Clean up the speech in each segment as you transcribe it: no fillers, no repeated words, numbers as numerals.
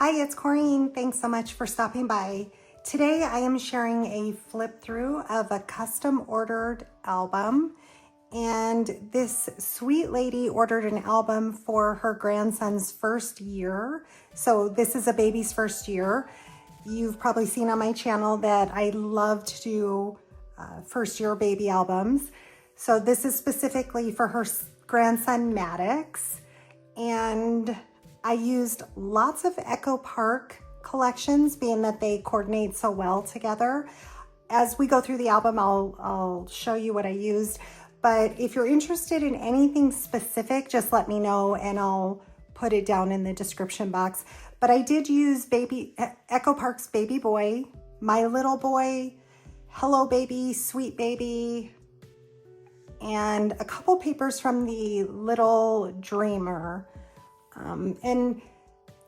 Hi, it's Corrine. Thanks so much for stopping by. Today I am sharing a flip through of a custom ordered album. And this sweet lady ordered an album for her grandson's first year. So this is a baby's first year. You've probably seen on my channel that I love to do first year baby albums. So this is specifically for her grandson Maddox. And I used lots of Echo Park collections, being that they coordinate so well together. As we go through the album, I'll show you what I used. But if you're interested in anything specific, just let me know and I'll put it down in the description box. But I did use Echo Park's Baby Boy, My Little Boy, Hello Baby, Sweet Baby, and a couple papers from the Little Dreamer. And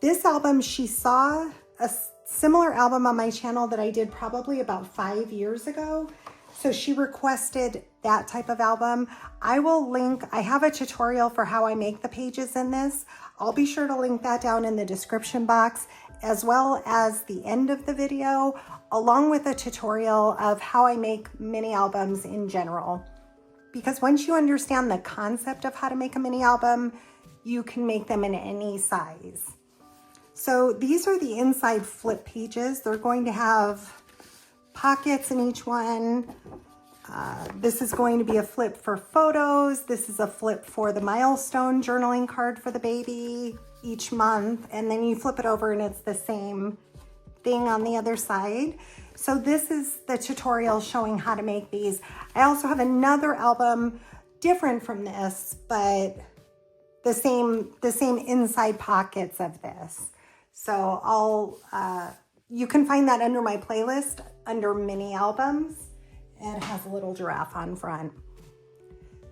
this album, she saw a similar album on my channel that I did probably about 5 years ago. So she requested that type of album. I will link, I have a tutorial for how I make the pages in this. I'll be sure to link that down in the description box, as well as the end of the video, along with a tutorial of how I make mini albums in general. Because once you understand the concept of how to make a mini album, you can make them in any size. So these are the inside flip pages. They're going to have pockets in each one. This is going to be a flip for photos. This is a flip for the milestone journaling card for the baby each month. And then you flip it over and it's the same thing on the other side. So this is the tutorial showing how to make these. I also have another album different from this, but the same inside pockets of this. So you can find that under my playlist under mini albums, and it has a little giraffe on front.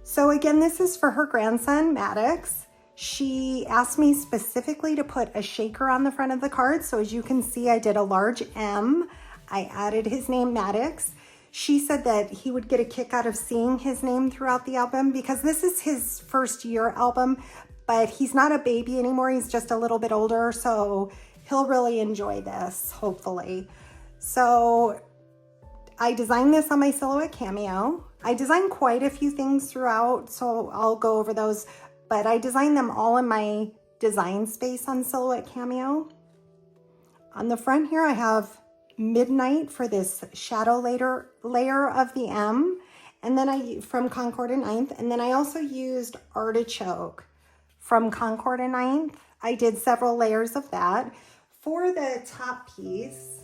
So again, this is for her grandson, Maddox. She asked me specifically to put a shaker on the front of the card. So as you can see, I did a large M. I added his name, Maddox. She said that he would get a kick out of seeing his name throughout the album because this is his first year album, but he's not a baby anymore. He's just a little bit older, so he'll really enjoy this, hopefully. So I designed this on my Silhouette Cameo. I designed quite a few things throughout, so I'll go over those, but I designed them all in my design space on Silhouette Cameo. On the front here, I have Midnight for this shadow layer of the M, and then from Concord and Ninth, and then I also used Artichoke from Concord and Ninth. I did several layers of that. For the top piece,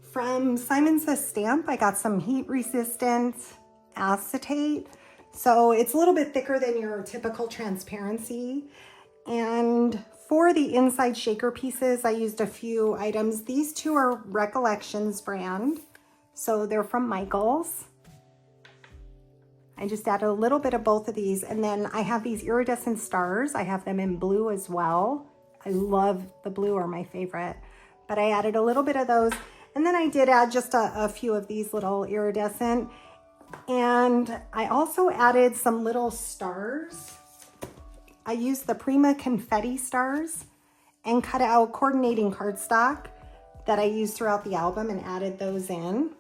from Simon Says Stamp, I got some heat resistant acetate. So it's a little bit thicker than your typical transparency. And for the inside shaker pieces, I used a few items. These two are Recollections brand. So they're from Michaels. I just added a little bit of both of these. And then I have these iridescent stars. I have them in blue as well. I love the blue, are my favorite. But I added a little bit of those. And then I did add just a few of these little iridescent. And I also added some little stars. I used the Prima confetti stars and cut out coordinating cardstock that I used throughout the album and added those in.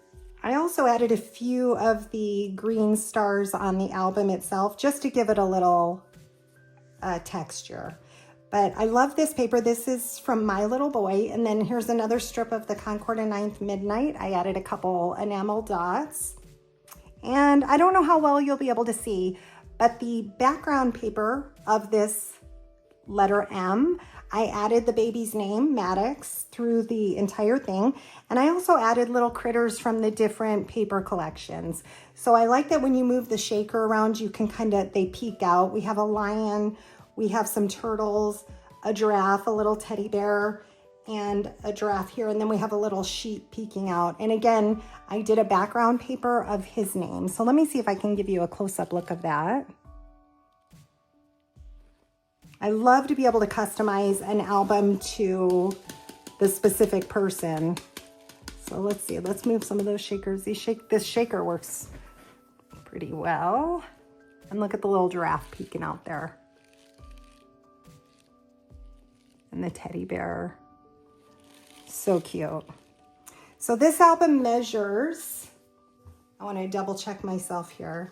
I also added a few of the green stars on the album itself just to give it a little texture. But I love this paper. This is from My Little Boy. And then here's another strip of the Concord and Ninth Midnight. I added a couple enamel dots. And I don't know how well you'll be able to see, but the background paper of this letter M, I added the baby's name, Maddox, through the entire thing. And I also added little critters from the different paper collections. So I like that when you move the shaker around, you can they peek out. We have a lion, we have some turtles, a giraffe, a little teddy bear, and a giraffe here. And then we have a little sheep peeking out. And again, I did a background paper of his name. So let me see if I can give you a close-up look of that. I love to be able to customize an album to the specific person. So let's see, let's move some of those shakers. This shaker works pretty well. And look at the little giraffe peeking out there. And the teddy bear. So cute. So this album measures, I want to double check myself here,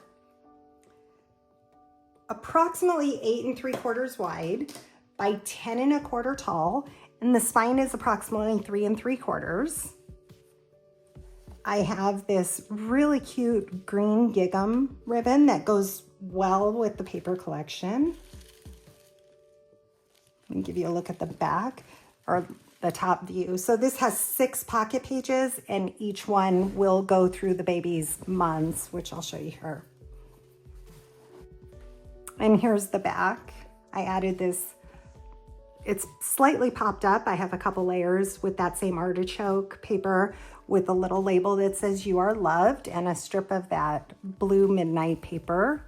approximately 8 3/4 wide by 10 1/4 tall, and the spine is approximately 3 3/4. I have this really cute green gingham ribbon that goes well with the paper collection. Let me give you a look at the back, or the top view. So this has 6 pocket pages, and each one will go through the baby's months, which I'll show you here. And here's the back. I added this, it's slightly popped up. I have a couple layers with that same artichoke paper with a little label that says "You are loved" and a strip of that blue midnight paper.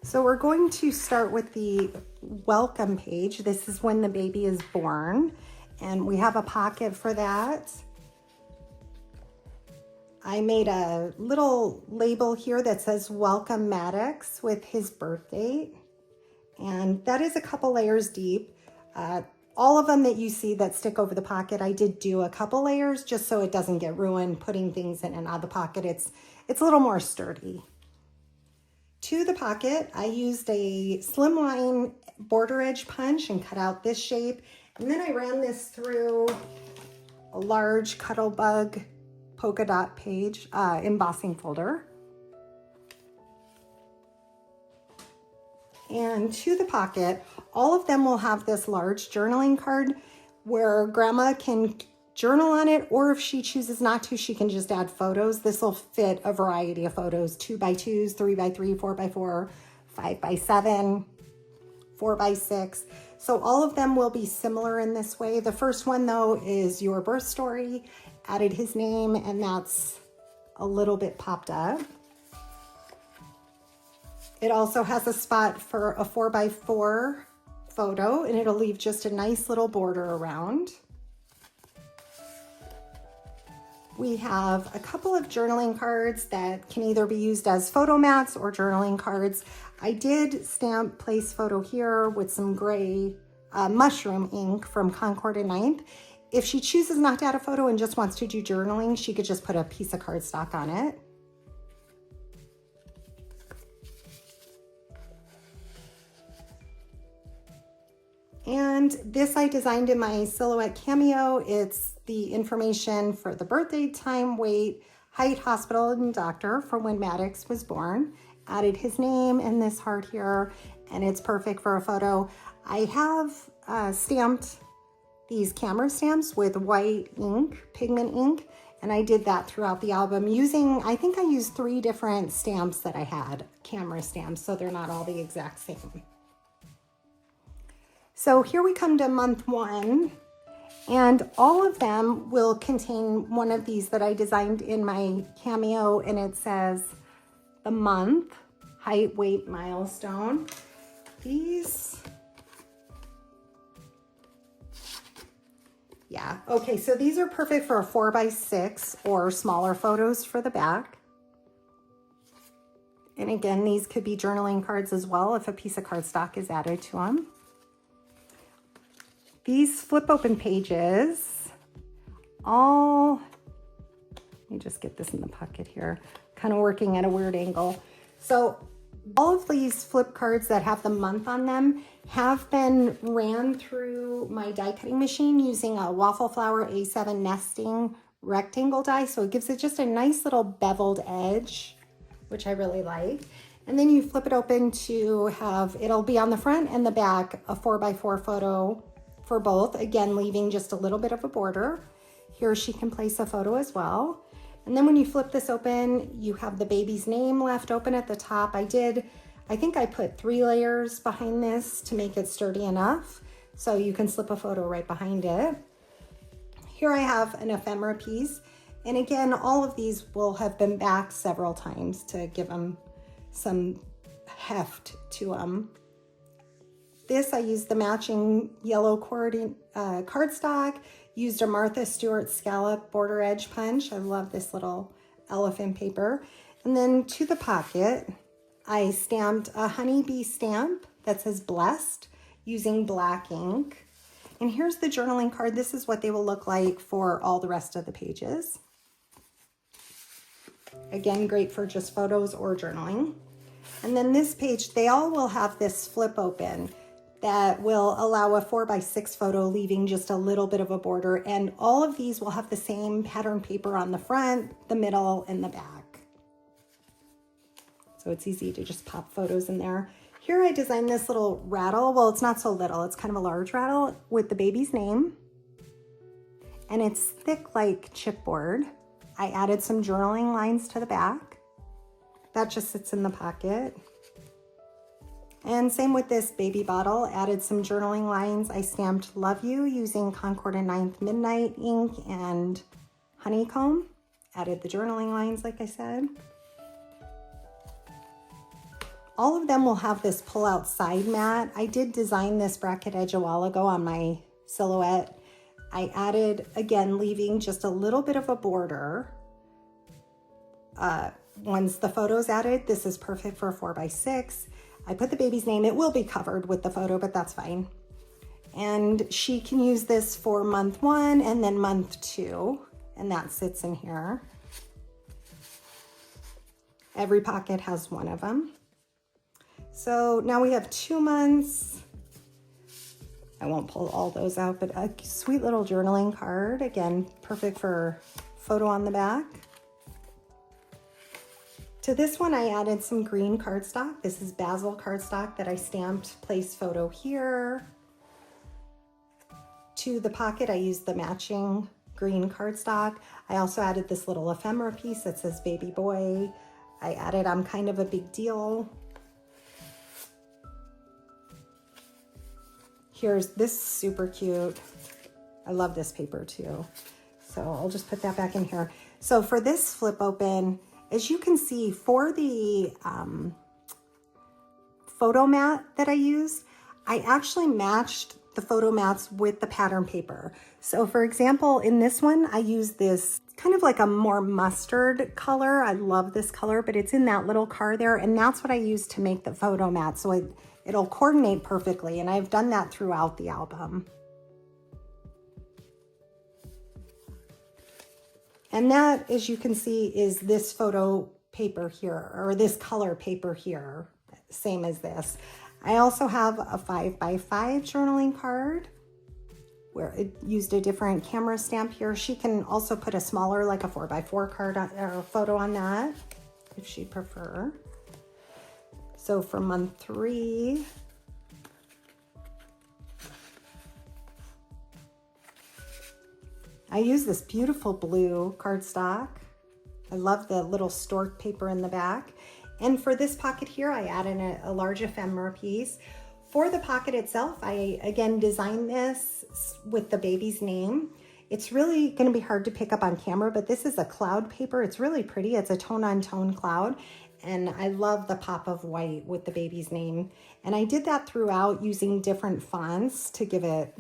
So we're going to start with the welcome page. This is when the baby is born, and we have a pocket for that. I made a little label here that says "Welcome Maddox" with his birth date, and that is a couple layers deep. All of them that you see that stick over the pocket, I did do a couple layers just so it doesn't get ruined putting things in and out of the pocket. It's a little more sturdy. To the pocket, I used a slimline border edge punch and cut out this shape. And then I ran this through a large Cuttlebug polka dot page embossing folder. And to the pocket, all of them will have this large journaling card where grandma can journal on it, or if she chooses not to, she can just add photos. This will fit a variety of photos: 2x2s, 3x3, 4x4, 5x7, 4x6. So all of them will be similar in this way. The first one though is "Your Birth Story." Added his name, and that's a little bit popped up. It also has a spot for a 4x4 photo, and it'll leave just a nice little border around. We have a couple of journaling cards that can either be used as photo mats or journaling cards. I did stamp place photo here with some gray mushroom ink from Concord and 9th. If she chooses not to add a photo and just wants to do journaling, she could just put a piece of cardstock on it. And this I designed in my Silhouette Cameo. It's the information for the birthday, time, weight, height, hospital, and doctor for when Maddox was born. Added his name and this heart here, and it's perfect for a photo. I have stamped these camera stamps with white ink, pigment ink, and I did that throughout the album using, I think I used 3 different stamps that I had, camera stamps, so they're not all the exact same. So here we come to month 1, and all of them will contain one of these that I designed in my Cameo, and it says the month, height, weight, milestone. These, yeah, okay, so these are perfect for a 4x6 or smaller photos for the back. And again, these could be journaling cards as well if a piece of cardstock is added to them. These flip open pages, let me just get this in the pocket here, kind of working at a weird angle. So all of these flip cards that have the month on them have been ran through my die cutting machine using a Waffle Flower A7 nesting rectangle die. So it gives it just a nice little beveled edge, which I really like. And then you flip it open to have, it'll be on the front and the back, a 4x4 photo for both, again, leaving just a little bit of a border. Here she can place a photo as well. And then when you flip this open, you have the baby's name left open at the top. I think I put 3 layers behind this to make it sturdy enough, so you can slip a photo right behind it. Here I have an ephemera piece. And again, all of these will have been back several times to give them some heft to them. This, I used the matching yellow cardstock, used a Martha Stewart scallop border edge punch. I love this little elephant paper. And then to the pocket, I stamped a honeybee stamp that says blessed using black ink. And here's the journaling card. This is what they will look like for all the rest of the pages. Again, great for just photos or journaling. And then this page, they all will have this flip open that will allow a 4x6 photo, leaving just a little bit of a border. And all of these will have the same pattern paper on the front, the middle, and the back. So it's easy to just pop photos in there. Here I designed this little rattle. Well, it's not so little, it's kind of a large rattle with the baby's name. And it's thick like chipboard. I added some journaling lines to the back. That just sits in the pocket. And same with this baby bottle, added some journaling lines. I stamped Love You using Concord and 9th Midnight ink and honeycomb. Added the journaling lines, like I said. All of them will have this pull-out side mat. I did design this bracket edge a while ago on my silhouette. I added, again, leaving just a little bit of a border. Once the photo's added, this is perfect for a 4x6. I put the baby's name. It will be covered with the photo, but that's fine. And she can use this for month 1 and then month 2, and that sits in here. Every pocket has one of them. So now we have 2 months. I won't pull all those out, but a sweet little journaling card. Again, perfect for photo on the back. To this one, I added some green cardstock. This is basil cardstock that I stamped place photo here. To the pocket, I used the matching green cardstock. I also added this little ephemera piece that says baby boy. I added I'm kind of a big deal. Here's this super cute. I love this paper too. So I'll just put that back in here. So for this flip open, as you can see, for the photo mat that I used, I actually matched the photo mats with the pattern paper. So for example, in this one, I used this kind of like a more mustard color. I love this color, but it's in that little car there. And that's what I used to make the photo mat. So it'll coordinate perfectly. And I've done that throughout the album. And that, as you can see, is this photo paper here, or this color paper here, same as this. I also have a 5x5 journaling card where it used a different camera stamp here. She can also put a smaller, like a 4x4 card or photo on that if she'd prefer. So for month 3, I use this beautiful blue cardstock. I love the little stork paper in the back. And for this pocket here, I added a large ephemera piece. For the pocket itself, I again designed this with the baby's name. It's really going to be hard to pick up on camera, but this is a cloud paper. It's really pretty. It's a tone-on-tone cloud. And I love the pop of white with the baby's name. And I did that throughout using different fonts to give it,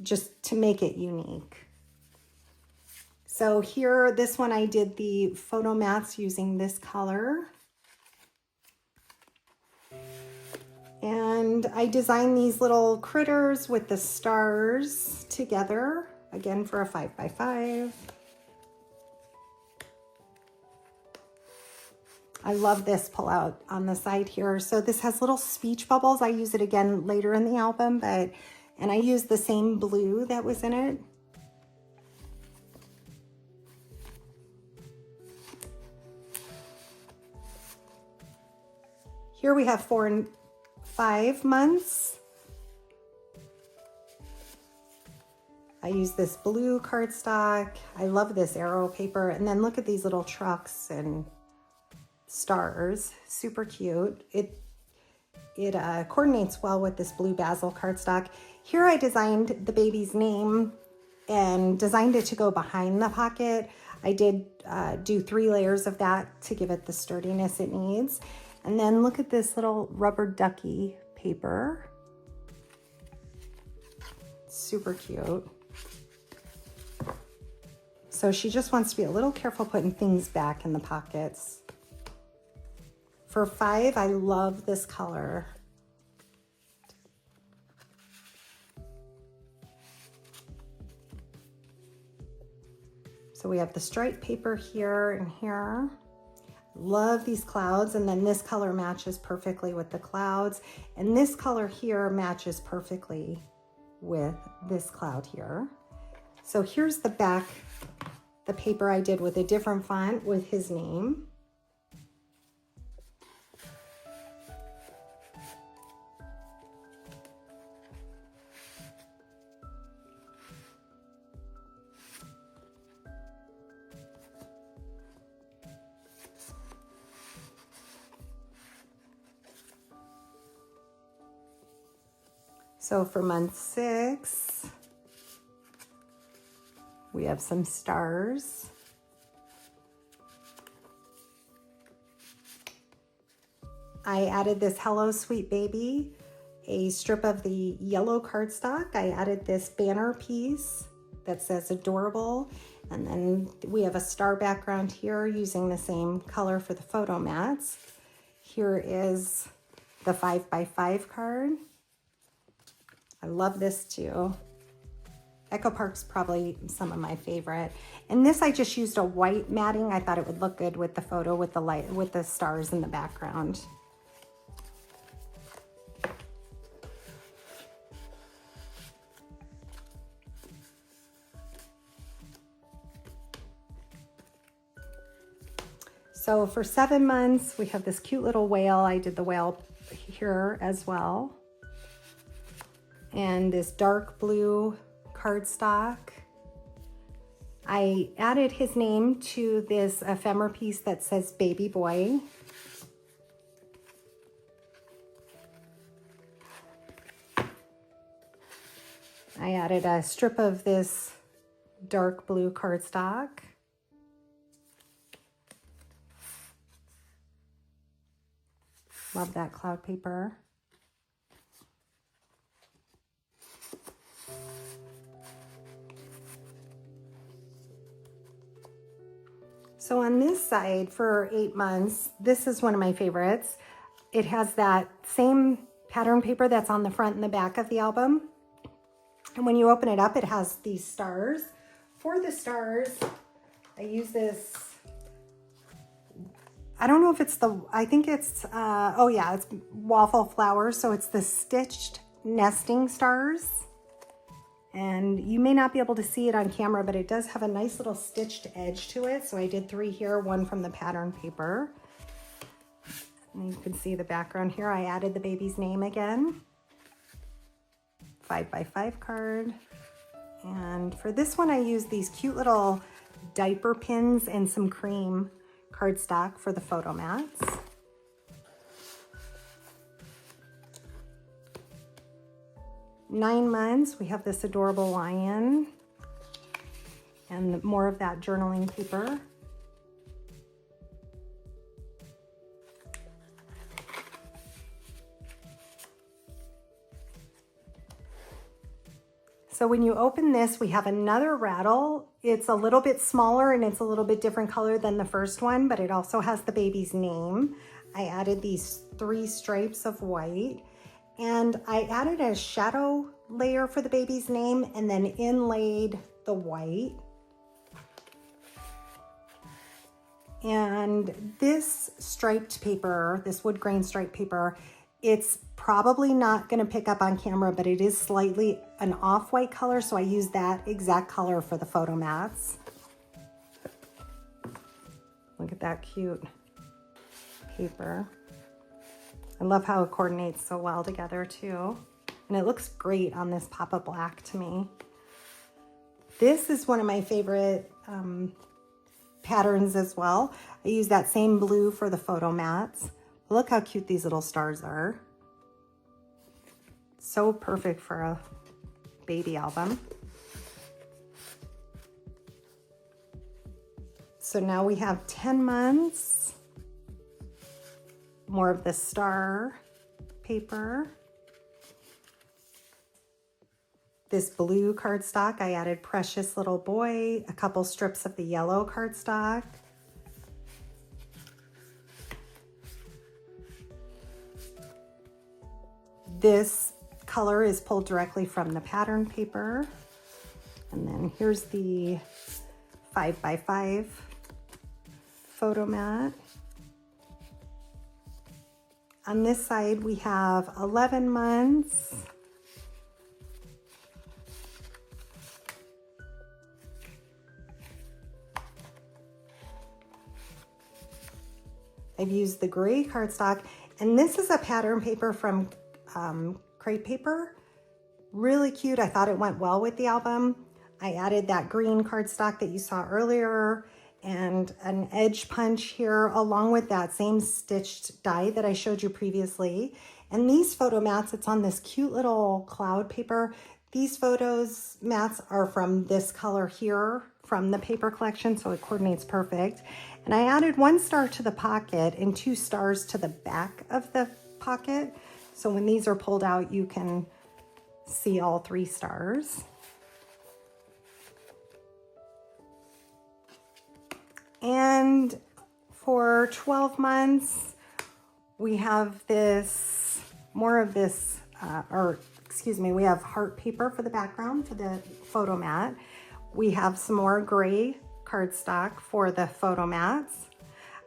just to make it unique. So here, this one I did the photo mats using this color. And I designed these little critters with the stars together, again for a 5x5. I love this pull out on the side here. So this has little speech bubbles. I use it again later in the album, and I used the same blue that was in it. Here we have 4 and 5 months. I use this blue cardstock. I love this arrow paper. And then look at these little trucks and stars. Super cute. It coordinates well with this blue basil cardstock. Here I designed the baby's name and designed it to go behind the pocket. I did do 3 layers of that to give it the sturdiness it needs. And then look at this little rubber ducky paper. Super cute. So she just wants to be a little careful putting things back in the pockets. For 5, I love this color. So we have the striped paper here and here. Love these clouds, and then this color matches perfectly with the clouds, and this color here matches perfectly with this cloud here. So here's the back, the paper I did with a different font with his name. So for month 6, we have some stars. I added this Hello Sweet Baby, a strip of the yellow cardstock. I added this banner piece that says adorable. And then we have a star background here using the same color for the photo mats. Here is the 5x5 card. I love this too. Echo Park's probably some of my favorite. And this I just used a white matting. I thought it would look good with the photo with the light, with the stars in the background. So for 7 months, we have this cute little whale. I did the whale here as well. And this dark blue cardstock. I added his name to this ephemera piece that says Baby Boy. I added a strip of this dark blue cardstock. Love that cloud paper. So on this side for 8 months, this is one of my favorites. It has that same pattern paper that's on the front and the back of the album. And when you open it up, it has these stars. For the stars, I use this, I don't know if it's the, I think it's, oh yeah, it's waffle flowers. So it's the stitched nesting stars. And you may not be able to see it on camera, but it does have a nice little stitched edge to it. So I did 3 here, 1 from the pattern paper. And you can see the background here. I added the baby's name again. 5x5 card. And for this one, I used these cute little diaper pins and some cream cardstock for the photo mats. Nine months, we have this adorable lion and more of that journaling paper. So when you open this, we have another rattle. It's a little bit smaller and it's a little bit different color than the first one, but it also has the baby's name. I added these 3 stripes of white. And I added a shadow layer for the baby's name and then inlaid the white. And this striped paper, this wood grain striped paper, it's probably not going to pick up on camera, but it is slightly an off-white color. So I use that exact color for the photo mats. Look at that cute paper. I love how it coordinates so well together too. And it looks great on this Papa Black to me. This is one of my favorite patterns as well. I use that same blue for the photo mats. Look how cute these little stars are. So perfect for a baby album. So now we have 10 months. More of the star paper. This blue cardstock, I added Precious Little Boy, a couple strips of the yellow cardstock. This color is pulled directly from the pattern paper. And then here's the 5x5 photo mat. On this side, we have 11 months. I've used the gray cardstock, and this is a pattern paper from Crepe Paper. Really cute. I thought it went well with the album. I added that green cardstock that you saw earlier and an edge punch here along with that same stitched die that I showed you previously. And these photo mats, it's on this cute little cloud paper. These photos mats are from this color here from the paper collection, so it coordinates perfect. And I added 1 star to the pocket and 2 stars to the back of the pocket. So when these are pulled out, you can see all 3 stars. And for 12 months, we have this, more of this, we have heart paper for the background for the photo mat. We have some more gray cardstock for the photo mats.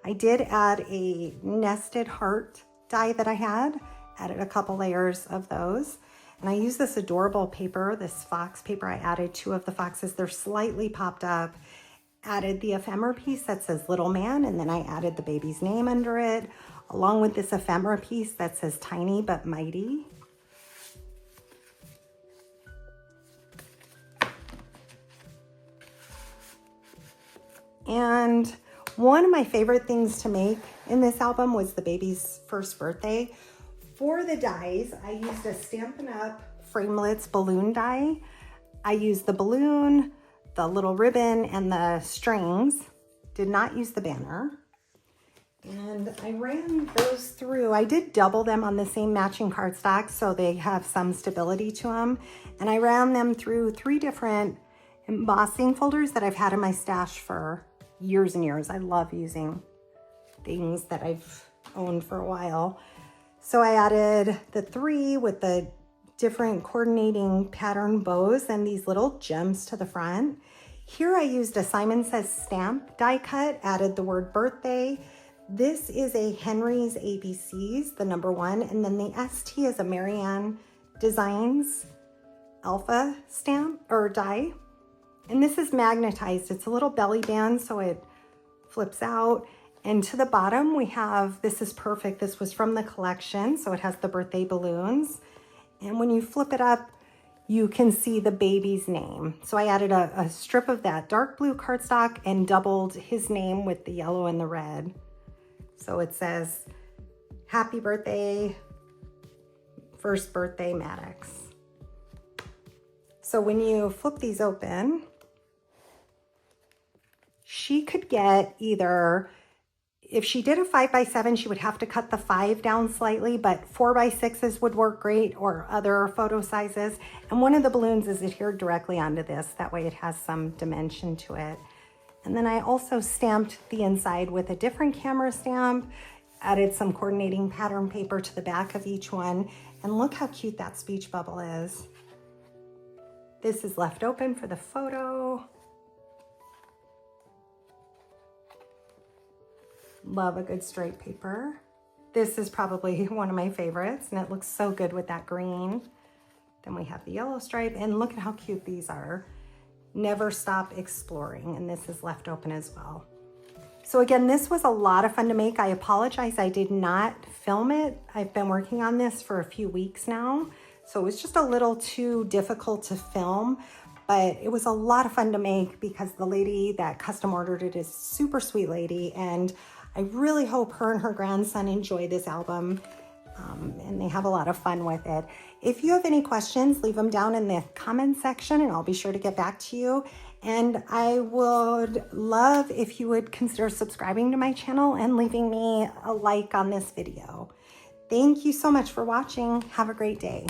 I did add a nested heart die that I had, added a couple layers of those. And I use this adorable paper, this fox paper. I added 2 of the foxes. They're slightly popped up. Added the ephemera piece that says little man, and then I added the baby's name under it, along with this ephemera piece that says tiny but mighty. And one of my favorite things to make in this album was the baby's first birthday. For the dies, I used a Stampin' Up! Framelits balloon die. I used the balloon, the little ribbon, and the strings. Did not use the banner. And I ran those through. I did double them on the same matching cardstock so they have some stability to them. And I ran them through 3 different embossing folders that I've had in my stash for years and years. I love using things that I've owned for a while. So I added the 3 with the different coordinating pattern bows and these little gems to the front. Here I used a Simon Says stamp die cut, added the word birthday. This is a Henry's ABCs, the number 1, and then the ST is a Marianne Designs alpha stamp or die. And this is magnetized. It's a little belly band, so it flips out. And to the bottom we have, this is perfect. This was from the collection, so it has the birthday balloons. And when you flip it up, you can see the baby's name. So I added a strip of that dark blue cardstock and doubled his name with the yellow and the red. So it says, happy birthday, first birthday, Maddox. So when you flip these open, she could get either, if she did a 5x7, she would have to cut the 5 down slightly, but 4x6s would work great, or other photo sizes. And one of the balloons is adhered directly onto this. That way it has some dimension to it. And then I also stamped the inside with a different camera stamp, added some coordinating pattern paper to the back of each one. And look how cute that speech bubble is. This is left open for the photo. Love a good straight paper. This is probably one of my favorites, and it looks so good with that green. Then we have the yellow stripe, and look at how cute these are. Never stop exploring, and this is left open as well. So again, this was a lot of fun to make. I apologize I did not film it. I've been working on this for a few weeks now, so it was just a little too difficult to film, but it was a lot of fun to make because the lady that custom ordered it is a super sweet lady, and I really hope her and her grandson enjoy this album and they have a lot of fun with it. If you have any questions, leave them down in the comment section and I'll be sure to get back to you. And I would love if you would consider subscribing to my channel and leaving me a like on this video. Thank you so much for watching. Have a great day.